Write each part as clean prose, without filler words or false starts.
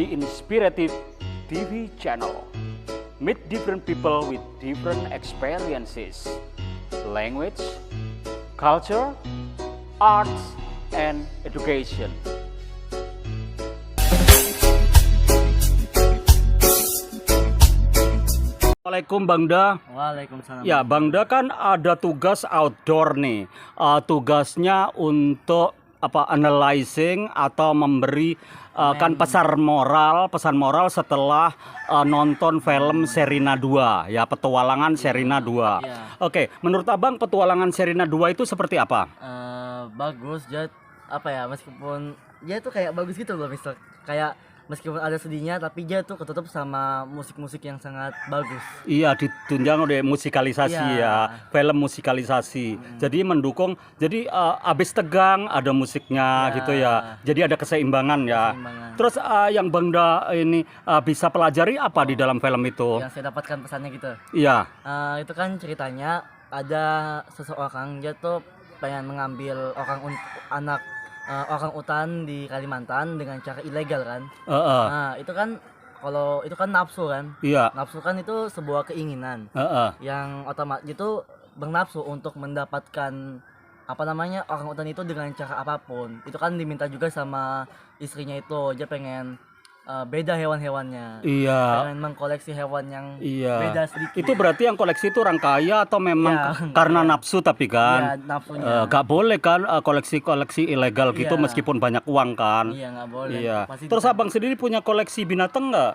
the Inspirative TV channel. Meet different people with different experiences, language, culture, arts, and education. Assalamualaikum Bang Da. Waalaikumsalam. Ya, Bang Da kan ada tugas outdoor nih. Tugasnya untuk analyzing atau memberi kan pesan moral setelah nonton film Sherina 2 ya, petualangan Sherina 2. Iya. Oke, menurut Abang petualangan Sherina 2 itu seperti apa? Bagus, meskipun dia tuh kayak bagus gitu loh, Mister. Kayak meskipun ada sedihnya, tapi dia tuh ketutup sama musik-musik yang sangat bagus. Iya, ditunjang oleh musikalisasi Iya. ya, film musikalisasi. Jadi mendukung, jadi abis tegang ada musiknya Ya. gitu ya. Jadi ada keseimbangan ya. Keseimbangan. Terus yang Bang Da ini bisa pelajari apa di dalam film itu? Yang saya dapatkan pesannya gitu. Iya, Itu kan ceritanya ada seseorang, dia tuh pengen mengambil anak orang utan di Kalimantan dengan cara ilegal kan. Nah, itu kan kalau itu kan nafsu kan. iya, Nafsu kan itu sebuah keinginan yang otomatis itu bernafsu untuk mendapatkan orang utan itu dengan cara apapun. Itu kan diminta juga sama istrinya itu. Dia pengen beda hewan-hewannya. iya. Pengen mengkoleksi hewan yang Iya. beda sedikit. Itu berarti yang koleksi itu orang kaya atau memang Iya, karena nafsu tapi Iya, kan? nafsunya. Gak boleh kan koleksi-koleksi ilegal gitu Iya. meskipun banyak uang kan? Iya, nggak boleh. Iya. Pasti Terus Abang sendiri punya koleksi binatang nggak?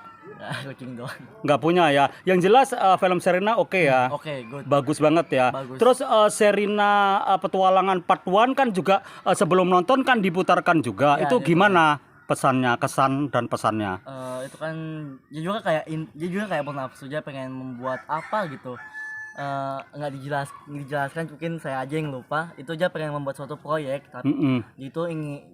kucing doang. Nggak punya ya. Yang jelas film Sherina oke ya. Oke, good. Bagus banget ya. Bagus. Terus Sherina petualangan Part 1 kan juga sebelum nonton kan diputarkan juga. Ya, Itu diputar. gimana pesannya, kesan dan pesannya? Itu kan dia juga kayak bernafsu, dia pengen membuat apa gitu. Nggak dijelaskan, mungkin saya aja yang lupa. Itu dia pengen membuat suatu proyek, tapi itu ingin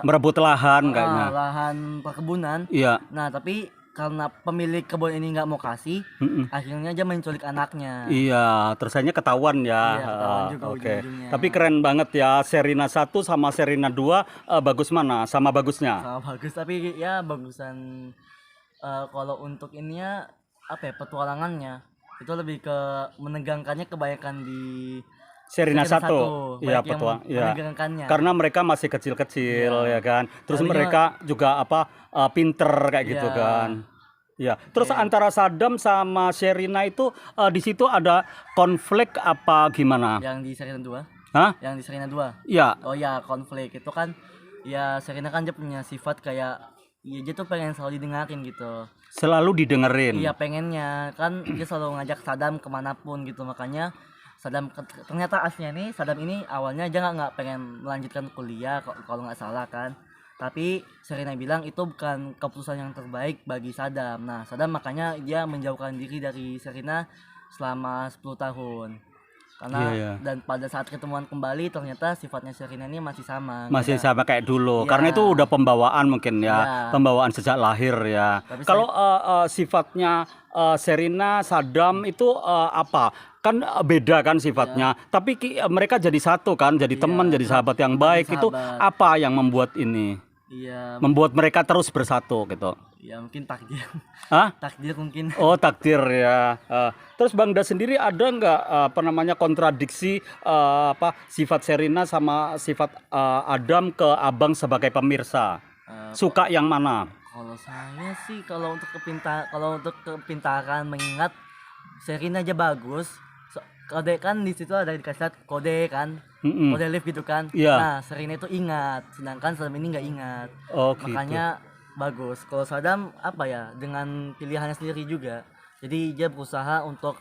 Merebut lahan kayaknya. lahan perkebunan. Iya. Nah, tapi karena pemilik kebun ini nggak mau kasih, akhirnya dia menculik anaknya. Iya, tersanya ketahuan ya. Iya, ketahuan juga Oke. ujung-ujungnya. Tapi keren banget ya, Sherina 1 sama Sherina 2 bagus mana? Sama bagusnya? Sama bagus, tapi ya bagusan kalau untuk ininya petualangannya itu lebih ke menegangkannya kebanyakan di Sherina 1. Iya, banyak yang petualang. Iya. menegangkannya. Karena mereka masih kecil-kecil ya kan. Terus Tadinya- mereka juga pinter kayak gitu Iya. kan. Ya, terus antara Saddam sama Sherina itu di situ ada konflik apa gimana? Yang di Sherina 2? Hah? Yang di Sherina 2? Iya. Oh ya, konflik itu kan ya Sherina kan dia punya sifat kayak ya dia tuh pengen selalu didengarin gitu. Selalu didengerin. Iya, pengennya kan dia selalu ngajak Saddam kemanapun gitu. Makanya ternyata aslinya nih Saddam ini awalnya dia nggak pengen melanjutkan kuliah kalau nggak salah kan. Tapi Sherina bilang itu bukan keputusan yang terbaik bagi Saddam. Nah, Saddam makanya dia menjauhkan diri dari Sherina selama 10 tahun. Karena Iya. dan pada saat ketemuan kembali ternyata sifatnya Sherina ini masih sama. Masih Beda. sama kayak dulu. Iya. Karena itu udah pembawaan mungkin ya. Iya. Pembawaan sejak lahir ya. Tapi Kalau sifatnya Sherina, Saddam itu apa? Kan beda kan sifatnya. Tapi mereka jadi satu kan, jadi Iya, teman, jadi sahabat yang baik. Itu sahabat. apa yang membuat ini? Iya, Membuat mereka terus bersatu gitu. ya mungkin takdir. Hah? Takdir mungkin. Oh, takdir ya. Terus Bang Da sendiri ada nggak kontradiksi sifat Sherina sama sifat Adam ke Abang sebagai pemirsa? Suka yang mana? Kalau saya sih kalau untuk kepintaran mengingat Sherina aja bagus. Kode kan di situ ada dikasih lihat kode kan. Kode lift gitu kan. Iya. Nah, Sherina itu ingat, sedangkan Saddam ini nggak ingat. Oh, gitu. Makanya bagus. Kalau Saddam dengan pilihannya sendiri juga. Jadi dia berusaha untuk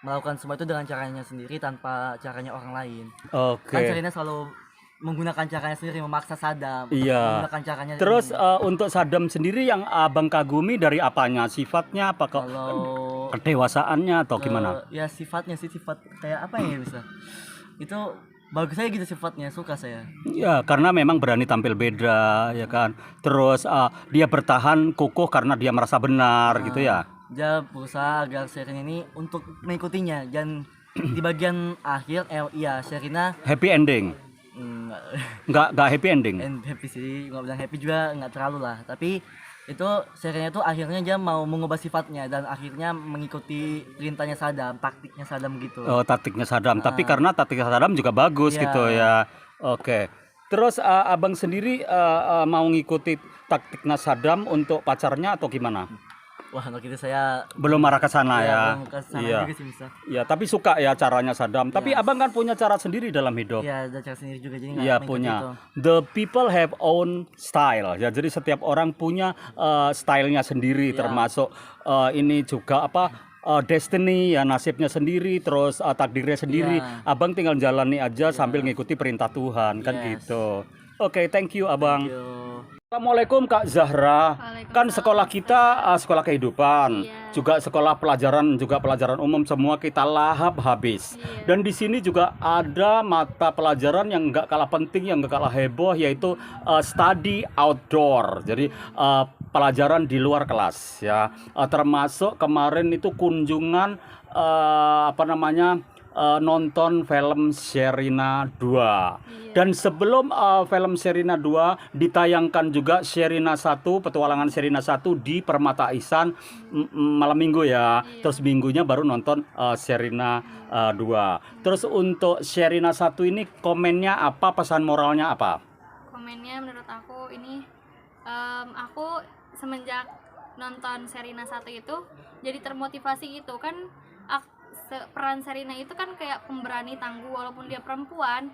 melakukan semua itu dengan caranya sendiri tanpa caranya orang lain. Oke. Kan Sherina selalu menggunakan caranya sendiri, memaksa Saddam untuk Iya. menggunakan caranya. Terus ini. untuk Saddam sendiri yang Abang kagumi dari apanya? Sifatnya apa? Kalau Kedewasaannya atau gimana? ya sifatnya sih sifat kayak apa ya bisa. Itu bagus aja gitu sifatnya, suka saya. Ya, karena memang berani tampil beda, ya kan. Terus dia bertahan kukuh karena dia merasa benar, gitu ya. Dia berusaha agar Sherina ini untuk mengikutinya dan di bagian akhir Sherina Happy ending. enggak Nggak happy ending. happy sih, nggak bilang happy juga nggak terlalu lah, tapi itu serinya itu akhirnya dia mau mengubah sifatnya dan akhirnya mengikuti perintahnya Saddam, taktiknya Saddam gitu. Oh, taktiknya Saddam. Tapi karena taktiknya Saddam juga bagus Iya. gitu ya. Oke. Terus abang sendiri mau ngikuti taktiknya Saddam untuk pacarnya atau gimana? Wah, kalau gitu saya Belum arah ke sana ya. belum ke sana Iya. juga sih bisa. Ya, tapi suka ya caranya Saddam. Tapi abang kan punya cara sendiri dalam hidup. Iya, ada cara sendiri juga jadi nggak Iya mengikuti punya. itu. The people have own style. Ya, jadi setiap orang punya stylenya sendiri, termasuk ini juga apa destiny ya, nasibnya sendiri, terus takdirnya sendiri. Abang tinggal jalani aja sambil ngikuti perintah Tuhan kan gitu. Oke, thank you abang. Yo. Assalamualaikum Kak Zahra. Kan sekolah kita sekolah kehidupan, juga sekolah pelajaran juga pelajaran umum semua kita lahap habis. Dan di sini juga ada mata pelajaran yang nggak kalah penting, yang nggak kalah heboh, yaitu study outdoor. Jadi pelajaran di luar kelas ya. Termasuk kemarin itu kunjungan nonton film Sherina 2. Dan sebelum film Sherina 2 ditayangkan juga Sherina 1, petualangan Sherina 1 di Permata Ihsan malam minggu ya. Terus minggunya baru nonton Sherina 2. Terus untuk Sherina 1 ini komennya apa, pesan moralnya apa? Komennya menurut aku ini aku semenjak nonton Sherina 1 itu jadi termotivasi gitu kan. Peran Sherina itu kan kayak pemberani tangguh walaupun dia perempuan.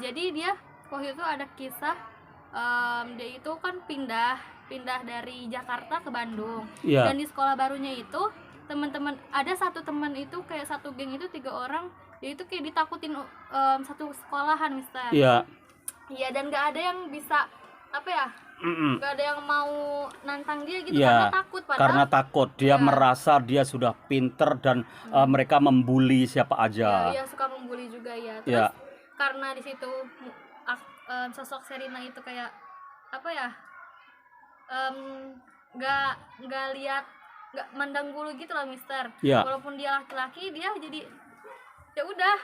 Jadi dia waktu itu ada kisah dia itu kan pindah dari Jakarta ke Bandung. Dan di sekolah barunya itu teman-teman ada satu teman itu kayak satu geng itu 3 orang, dia itu kayak ditakutin satu sekolahan Mister. Iya dan nggak ada yang bisa apa ya, nggak ada yang mau nantang dia gitu karena takut. Padahal karena takut dia merasa dia sudah pinter dan mereka membuli siapa aja. Iya suka membuli juga ya. Terus karena di situ sosok Sherina itu kayak apa ya, nggak lihat, nggak mandang bulu gitu loh Mister. Walaupun dia laki-laki dia jadi ya udah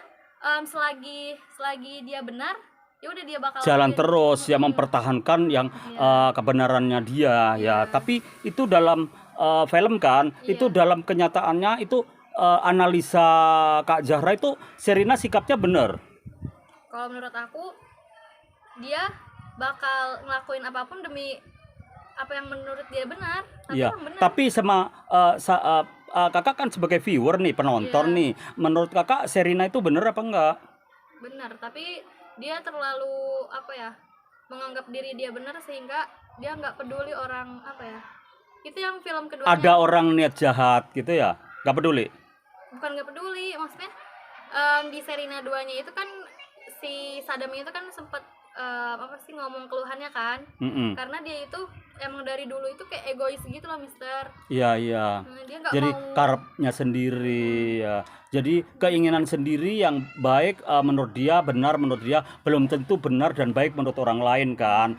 selagi dia benar ya udah dia bakal jalan terus ya, mempertahankan yang kebenarannya dia ya. Tapi itu dalam film kan, itu dalam kenyataannya itu analisa Kak Zahra itu Sherina sikapnya benar. Kalau menurut aku dia bakal ngelakuin apapun demi apa yang menurut dia benar. Tapi sama kakak kan sebagai viewer nih, penonton nih, menurut kakak Sherina itu benar apa enggak? Benar, tapi dia terlalu apa ya, menganggap diri dia benar sehingga dia nggak peduli orang apa ya. Itu yang film kedua. Ada orang niat jahat gitu ya, nggak peduli. Bukan nggak peduli, maksudnya di Sherina 2-nya itu kan si Saddam itu kan sempat ngomong keluhannya kan. Karena dia itu emang dari dulu itu kayak egois gitu loh Mister. Dia nggak jadi mau karepnya sendiri ya. Jadi keinginan sendiri yang baik menurut dia benar, menurut dia belum tentu benar dan baik menurut orang lain kan.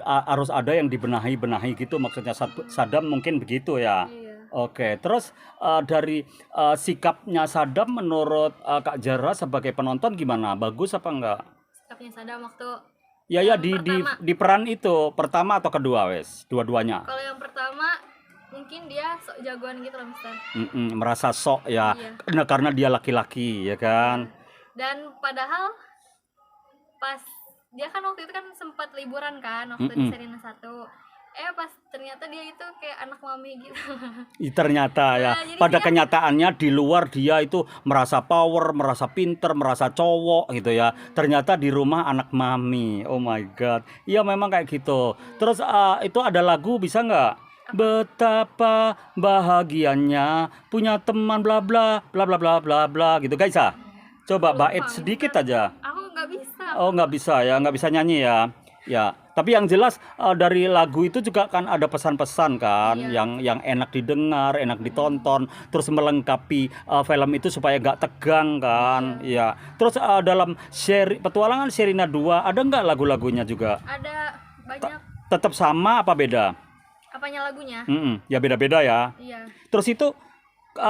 Harus ada yang dibenahi gitu, maksudnya Saddam mungkin begitu ya. Oke, terus dari sikapnya Saddam menurut Kak Zahra sebagai penonton gimana? Bagus apa enggak? Sikapnya Saddam waktu di peran itu pertama atau kedua wes? Dua-duanya. Kalau yang pertama mungkin dia sok jagoan gitu loh Mister. Merasa sok ya, karena dia laki-laki ya kan. Dan padahal pas dia kan waktu itu kan sempat liburan kan waktu di Sherina 1. Pas ternyata dia itu kayak anak mami gitu. Ternyata ya, pada kenyataannya di luar dia itu merasa power, merasa pinter, merasa cowok gitu ya. Ternyata di rumah anak mami. Oh my god. Iya memang kayak gitu. Terus itu ada lagu bisa nggak? Betapa bahagianya punya teman bla bla bla bla bla bla bla gitu guys ya. Coba bait sedikit aja. Aku nggak bisa. Oh nggak bisa ya, nggak bisa nyanyi ya. Ya, tapi yang jelas dari lagu itu juga kan ada pesan-pesan kan, yang enak didengar, enak ditonton, terus melengkapi film itu supaya nggak tegang kan. Ya. Terus dalam petualangan Sherina 2 ada nggak lagu-lagunya juga? Ada banyak. Tetap sama apa beda? Apanya lagunya? Ya beda-beda ya. Iya. Terus itu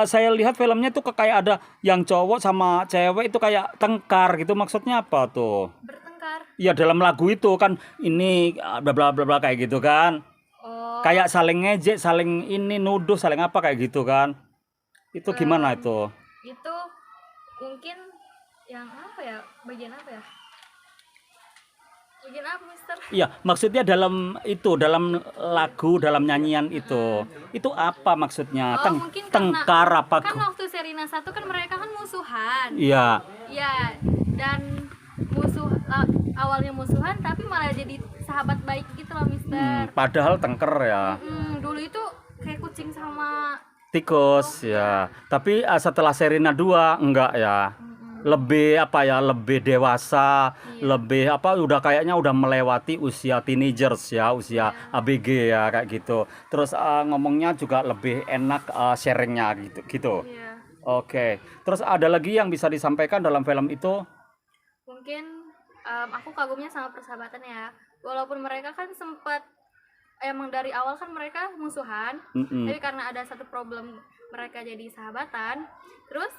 saya lihat filmnya tuh kayak ada yang cowok sama cewek itu kayak tengkar gitu, maksudnya apa tuh? Bertengkar. Iya dalam lagu itu kan ini bla bla bla bla kayak gitu kan. Oh, kayak saling ngejek, saling ini nuduh, saling apa kayak gitu kan. Itu gimana itu? Itu mungkin yang apa ya, bagian apa ya, bagian apa Mister? Iya, maksudnya dalam itu, dalam lagu, dalam nyanyian itu apa maksudnya? Oh, mungkin Tengkar apa? kan waktu Serina 1 kan mereka kan musuhan. Iya. Ya, dan awalnya musuhan tapi malah jadi sahabat baik gitu loh Mister. Padahal tengker ya. Dulu itu kayak kucing sama Tikus ya. Tapi setelah Serina 2 enggak ya. Lebih apa ya, lebih dewasa, lebih apa, udah kayaknya udah melewati usia teenagers ya, usia ABG ya kayak gitu. Terus ngomongnya juga lebih enak, sharingnya gitu. Iya. Oke. Terus ada lagi yang bisa disampaikan dalam film itu? Mungkin aku kagumnya sama persahabatan ya. Walaupun mereka kan sempat emang dari awal kan mereka musuhan, tapi karena ada satu problem mereka jadi sahabatan. Terus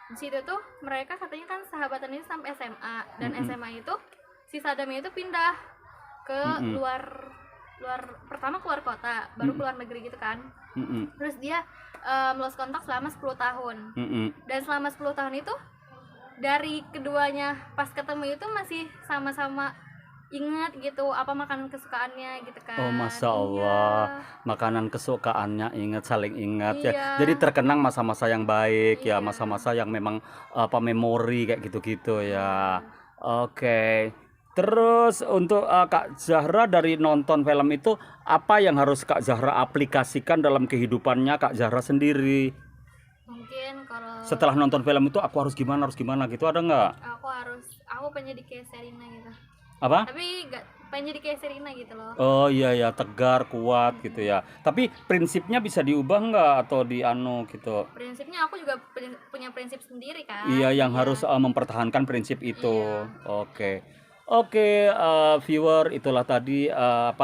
di situ tuh mereka katanya kan sahabatan itu sampai SMA, dan SMA itu si Saddam itu pindah ke luar pertama keluar kota, baru keluar negeri gitu kan. Terus dia lost kontak selama 10 tahun. Dan selama 10 tahun itu dari keduanya pas ketemu itu masih sama-sama ingat gitu apa makanan kesukaannya gitu kan. Oh, Masya Allah. Iya. Makanan kesukaannya ingat, saling ingat ya. Iya. Jadi terkenang masa-masa yang baik ya, Iya. masa-masa yang memang apa, memori kayak gitu-gitu ya. Oke. Terus untuk Kak Zahra, dari nonton film itu apa yang harus Kak Zahra aplikasikan dalam kehidupannya Kak Zahra sendiri? Mungkin kalau Setelah nonton film itu aku harus gimana gitu, ada nggak? aku pengen jadi kayak Serina gitu. Apa? Tapi gak pengen jadi kayak Serina gitu loh. Oh iya ya, tegar, kuat gitu ya. Tapi prinsipnya bisa diubah nggak atau gitu? Prinsipnya aku juga punya prinsip sendiri kan. Iya, yang harus mempertahankan prinsip itu. Oke, viewer, itulah tadi 1,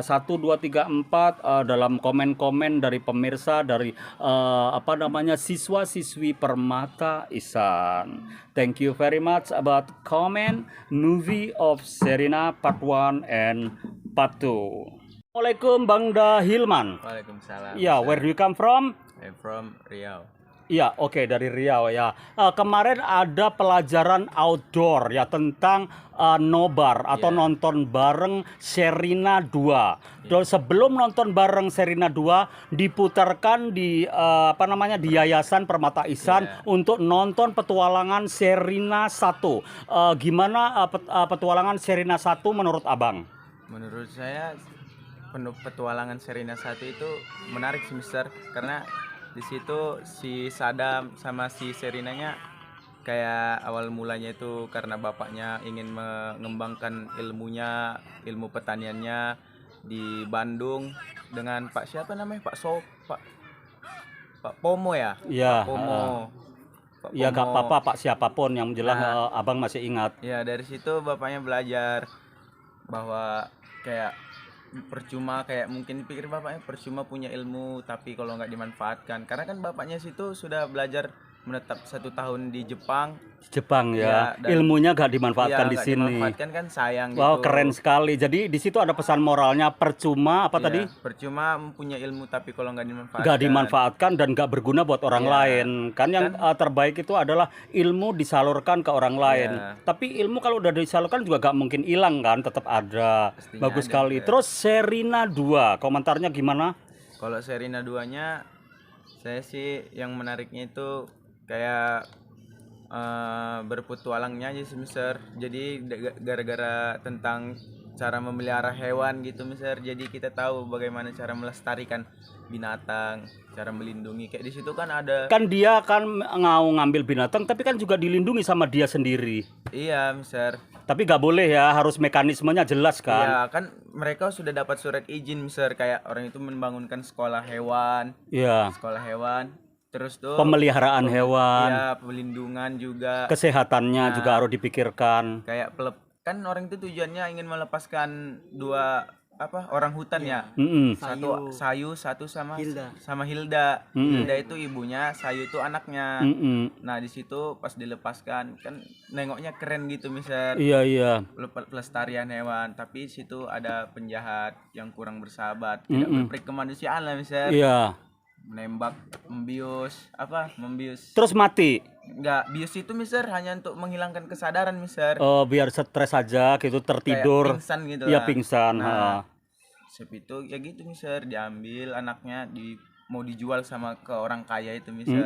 2, 3, 4 dalam komen-komen dari pemirsa, dari siswa-siswi Permata Isan. Thank you very much about comment movie of Serina part 1 and part 2. Assalamualaikum Bang Dahilman. Waalaikumsalam. Ya, where do you come from? I'm from Riau. Iya, oke, dari Riau ya. Kemarin ada pelajaran outdoor ya tentang nobar atau nonton bareng Serina 2. Dan sebelum nonton bareng Serina 2 diputarkan di di Yayasan Permata Isan untuk nonton petualangan Serina 1. Gimana petualangan Serina 1 menurut Abang? Menurut saya petualangan Serina 1 itu menarik sih Mister, karena di situ si Saddam sama si Serinanya kayak awal mulanya itu karena bapaknya ingin mengembangkan ilmu pertaniannya di Bandung dengan Pak siapa namanya, Pak Pomo ya. Iya. Pak Pomo. Ya gak apa-apa Pak, siapapun yang jelas Abang masih ingat. Ya, dari situ bapaknya belajar bahwa kayak percuma, kayak mungkin pikir bapaknya percuma punya ilmu tapi kalau nggak dimanfaatkan, karena kan bapaknya situ sudah belajar menetap 1 tahun di Jepang Ya, dan ilmunya gak dimanfaatkan di nggak sini. dimanfaatkan kan sayang Wow, gitu. keren sekali. Jadi di situ ada pesan moralnya, percuma tadi? Percuma punya ilmu tapi kalau nggak dimanfaatkan. Gak dimanfaatkan dan gak berguna buat orang lain. Kan yang terbaik itu adalah ilmu disalurkan ke orang lain. Tapi ilmu kalau udah disalurkan juga gak mungkin hilang kan, tetap ada. Pastinya Bagus ada, sekali. Terus Serina 2, komentarnya gimana? Kalau Serina 2-nya, saya sih yang menariknya itu kayak berpetualangnya aja sih Mister. Jadi gara-gara tentang cara memelihara hewan gitu Mister. Jadi kita tahu bagaimana cara melestarikan binatang, cara melindungi. Kayak di situ kan ada. Kan dia kan mau ngambil binatang tapi kan juga dilindungi sama dia sendiri. Iya Mister. Tapi gak boleh ya, harus mekanismenya jelas kan. Iya, kan mereka sudah dapat surat izin Mister, kayak orang itu membangunkan sekolah hewan. Iya. Sekolah hewan. Terus tuh Pemeliharaan hewan. Iya, pelindungan juga. Kesehatannya Nah, juga harus dipikirkan. Kayak kan orang itu tujuannya ingin melepaskan dua apa orang hutan ya. Mm-mm. Satu Sayu, satu sama Hilda. Hilda. Mm. Hilda itu ibunya, Sayu itu anaknya. Mm-mm. Nah di situ pas dilepaskan kan nengoknya keren gitu mister, Iya iya. pelestarian hewan. Tapi di situ ada penjahat yang kurang bersahabat, tidak Mm-mm. berperi kemanusiaan lah mister. Iya. Menembak, membius. Terus mati. Enggak, bius itu mister hanya untuk menghilangkan kesadaran mister. Oh, biar stres aja gitu, tertidur. Kayak pingsan gitu Iya lah. pingsan. Nah, Sep itu ya gitu mister, diambil anaknya mau dijual sama ke orang kaya itu mister.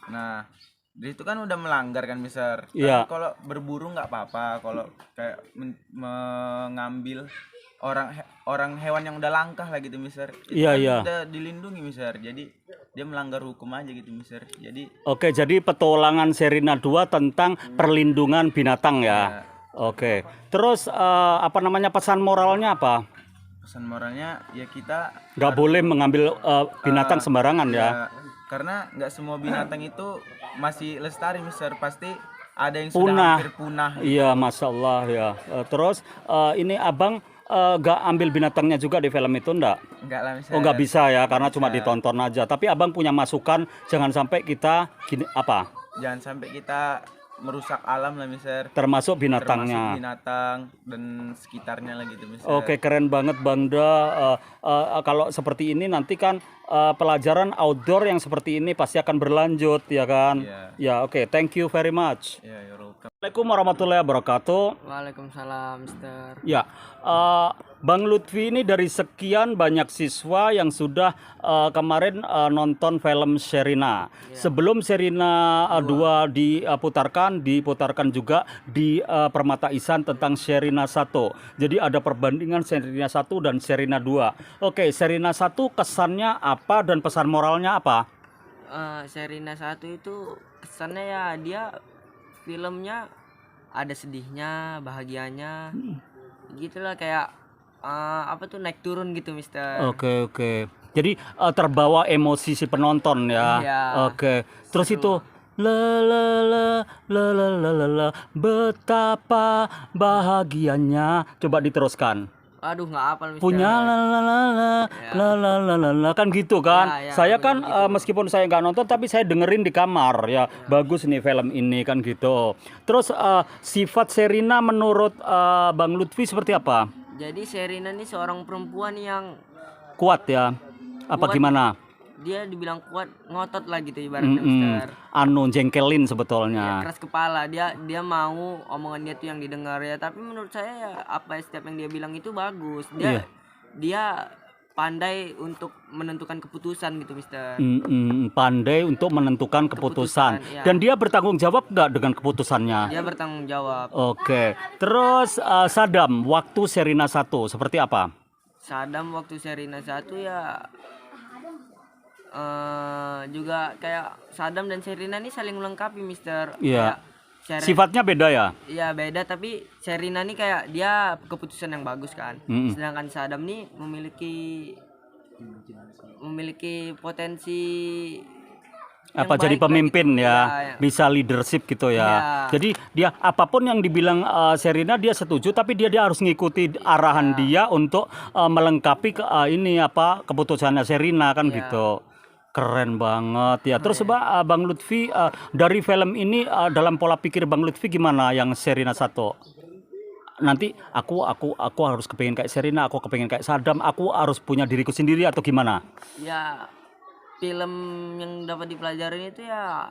Nah, di itu kan udah melanggar kan mister. Kan Iya. kalau berburu nggak apa-apa, kalau kayak mengambil orang hewan yang udah langkah lah gitu mister. Itu Iya, kan iya. udah dilindungi mister. Jadi dia melanggar hukum aja gitu mister. Jadi Oke, jadi petualangan Sherina 2 tentang perlindungan binatang ya. ya, Oke. Terus apa namanya pesan moralnya apa? pesan moralnya ya kita Nggak boleh mengambil binatang sembarangan ya. ya, karena nggak semua binatang itu masih lestari mister, pasti ada yang sudah Punah. hampir punah. Iya, masya Allah ya. Terus ini abang nggak ambil binatangnya juga di film itu ndak? Enggak lah mister. Oh nggak bisa ya, karena cuma ditonton aja. Tapi abang punya masukan, jangan sampai kita gini apa? Jangan sampai kita merusak alam lah mister, Termasuk termasuk binatangnya. binatang dan sekitarnya lah gitu mister. Oke, keren banget Bang Da. Kalau seperti ini nanti kan pelajaran outdoor yang seperti ini pasti akan berlanjut ya kan? Iya. Ya, oke. Thank you very much. Ya, you're welcome. Assalamualaikum warahmatullahi wabarakatuh. Waalaikumsalam, Mister. Ya, Bang Lutfi ini dari sekian banyak siswa yang sudah kemarin nonton film Sherina. Sebelum Sherina 2 diputarkan juga di Permata Ihsan tentang Sherina 1. Jadi ada perbandingan Sherina 1 dan Sherina 2. Oke, Sherina 1 kesannya apa dan pesan moralnya apa? Sherina 1 itu kesannya ya dia filmnya ada sedihnya, bahagianya, gitulah kayak apa tuh naik turun gitu Mister. Oke, oke. Jadi terbawa emosi si penonton ya. Iya. Oke. Terus itu la la la la la la la la, betapa bahagianya. Coba diteruskan. Aduh nggak hafal Mister. Punya la la la la la la la la la, kan gitu kan. Ya, ya, Saya kan begitu. meskipun saya nggak nonton tapi saya dengerin di kamar ya. Bagus nih film ini kan gitu. Terus sifat Sherina menurut Bang Lutfi seperti apa? Jadi Sherina ini seorang perempuan yang Kuat ya? Apa Kuat. gimana? dia dibilang kuat, ngotot lah gitu ibaratnya Mm-mm. Mister. Anu jengkelin Ya, sebetulnya. keras kepala, dia mau omongan dia tuh yang didengar ya, tapi menurut saya ya apa setiap yang dia bilang itu bagus. Iya. Dia pandai untuk menentukan keputusan gitu Mister. Pandai untuk menentukan keputusan. Keputusan, ya. Dan dia bertanggung jawab nggak dengan keputusannya? Dia bertanggung jawab. Oke. Terus Sadam waktu Sherina 1 seperti apa? Sadam waktu Sherina 1 ya juga kayak Sadam dan Sherina ini saling melengkapi Mister. Iya. Kayak Sifatnya beda ya? Iya beda, tapi Sherina nih kayak dia keputusan yang bagus kan. Mm-mm. Sedangkan Sadam nih memiliki potensi yang Apa jadi baik lah pemimpin gitu. ya, Ya. bisa leadership gitu ya. Iya. Jadi dia apapun yang dibilang Sherina dia setuju, tapi dia harus ngikuti arahan dia untuk melengkapi keputusannya Sherina kan Iya. gitu. Keren banget ya. Terus coba Bang Lutfi dari film ini dalam pola pikir Bang Lutfi gimana yang Sherina 1? Nanti aku harus kepingin kayak Sherina, aku kepingin kayak Sadam, aku harus punya diriku sendiri atau gimana? Ya film yang dapat dipelajarin itu ya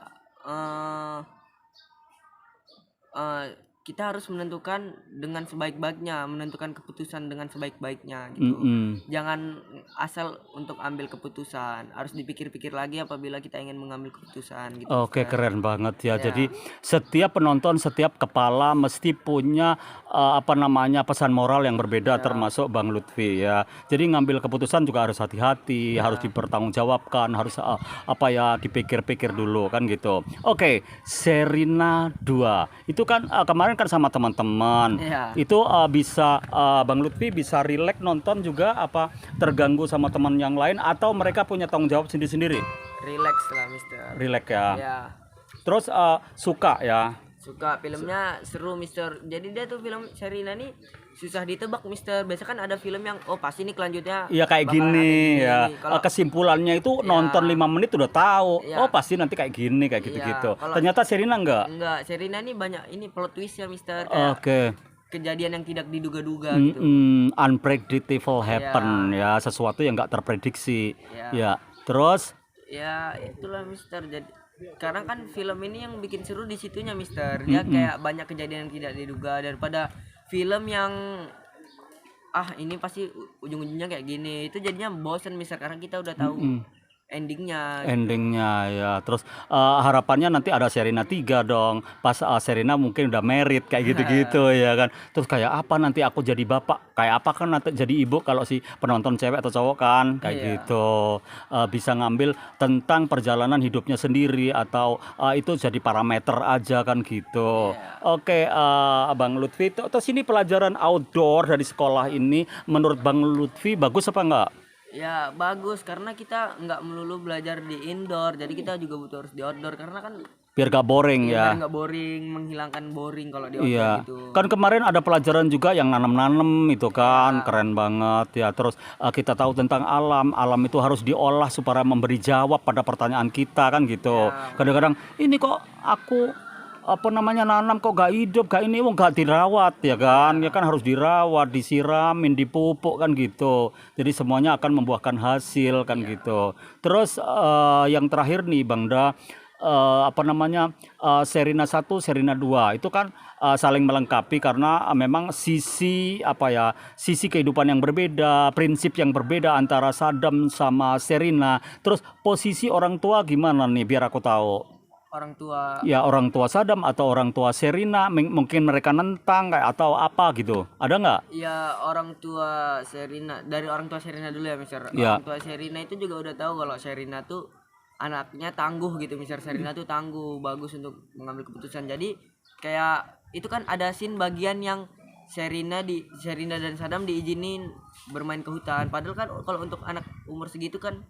kita harus menentukan dengan sebaik-baiknya, menentukan keputusan dengan sebaik-baiknya gitu. Jangan asal untuk ambil keputusan, harus dipikir-pikir lagi apabila kita ingin mengambil keputusan gitu. Oke, Mister. keren banget ya. Ya. Jadi setiap penonton, setiap kepala mesti punya pesan moral yang berbeda, termasuk Bang Lutfi ya. Jadi ngambil keputusan juga harus hati-hati, harus dipertanggungjawabkan, harus dipikir-pikir dulu kan gitu. Oke, Sherina 2 itu kan kemarin kan sama teman-teman. Iya. Itu bisa Bang Lutfi bisa rileks nonton juga apa terganggu sama teman yang lain atau mereka punya tanggung jawab sendiri-sendiri? Relax lah Mister. Rileks ya. Ya, Terus suka ya. Suka filmnya seru Mister. Jadi dia tuh film Sherina nih susah ditebak Mister. Biasa kan ada film yang oh pasti nih kelanjutnya Iya kayak bakal ada gini ya. Kalau Kesimpulannya itu Iya. nonton 5 menit udah tahu. Iya. Oh pasti nanti kayak gini kayak Iya, gitu-gitu. kalau- Ternyata Sherina enggak. enggak, Sherina nih banyak ini plot twist ya Mister. Kayak Oke. kejadian yang tidak diduga-duga gitu. Unpredictable happen ya, sesuatu yang enggak terprediksi. Iya. Ya. Terus Ya itulah Mister. Jadi karena kan film ini yang bikin seru di situnya Mister. Dia kayak banyak kejadian yang tidak diduga daripada film yang ini pasti ujung-ujungnya kayak gini. Itu jadinya bosen Mister karena kita udah tahu endingnya. endingnya ya. Terus harapannya nanti ada Sherina 3 dong. Pas Sherina mungkin udah married kayak gitu-gitu ya kan. Terus kayak apa nanti aku jadi bapak? Kayak apa kan nanti jadi ibu kalau si penonton cewek atau cowok kan kayak Iya. gitu. Bisa ngambil tentang perjalanan hidupnya sendiri atau itu jadi parameter aja kan gitu. Oke, Bang Lutfi. Terus ini pelajaran outdoor dari sekolah ini menurut Bang Lutfi bagus apa enggak? Ya bagus karena kita nggak melulu belajar di indoor. Jadi kita juga butuh harus di outdoor karena kan Biar gak boring ya. biar nggak boring, menghilangkan boring kalau di outdoor Iya, gitu. kan kemarin ada pelajaran juga yang nanam-nanam itu kan keren banget ya. Terus kita tahu tentang alam, alam itu harus diolah supaya memberi jawab pada pertanyaan kita kan gitu. Kadang-kadang ini kok aku nanam kok gak hidup, gak ini, gak dirawat ya kan harus dirawat, disiramin, dipupuk kan gitu. Jadi semuanya akan membuahkan hasil kan gitu. Terus yang terakhir nih Bang Da. Sherina 1, Sherina 2 itu kan saling melengkapi karena memang sisi sisi kehidupan yang berbeda, prinsip yang berbeda antara Sadam sama Sherina. Terus posisi orang tua gimana nih biar aku tahu. Orang tua Ya orang tua Sadam atau orang tua Sherina mungkin mereka nentang kayak atau apa gitu. Ada nggak? ya orang tua Sherina, dari orang tua Sherina dulu ya Mister. Ya. Orang tua Sherina itu juga udah tahu kalau Sherina tuh anaknya tangguh gitu Mister. Sherina tuh tangguh, bagus untuk mengambil keputusan. Jadi kayak itu kan ada scene bagian yang Sherina dan Sadam diizinin bermain ke hutan. Padahal kan kalau untuk anak umur segitu kan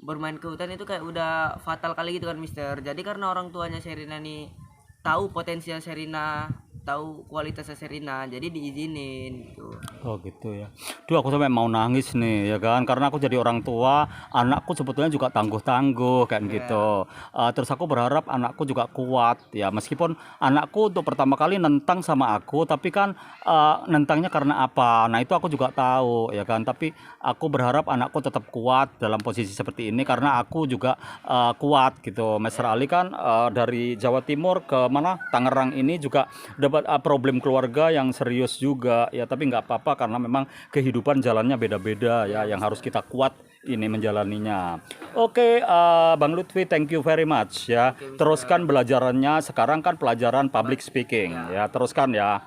bermain ke hutan itu kayak udah fatal kali gitu kan Mister. Jadi karena orang tuanya Sherina nih tahu potensial Sherina, tahu kualitasnya Sherina, jadi diizinin gitu. Oh gitu ya. Duh aku sampai mau nangis nih ya kan karena aku jadi orang tua, anakku sebetulnya juga tangguh-tangguh kayak gitu. Terus aku berharap anakku juga kuat ya meskipun anakku untuk pertama kali nentang sama aku tapi kan nentangnya karena apa. Nah itu aku juga tahu ya kan tapi aku berharap anakku tetap kuat dalam posisi seperti ini karena aku juga kuat gitu. Master Ali kan dari Jawa Timur ke mana Tangerang ini juga dapat problem keluarga yang serius juga ya tapi nggak apa-apa karena memang kehidupan jalannya beda-beda ya yang harus kita kuat ini menjalaninya. Oke, Bang Lutfi thank you very much ya. Teruskan belajarannya sekarang kan pelajaran public speaking ya teruskan ya.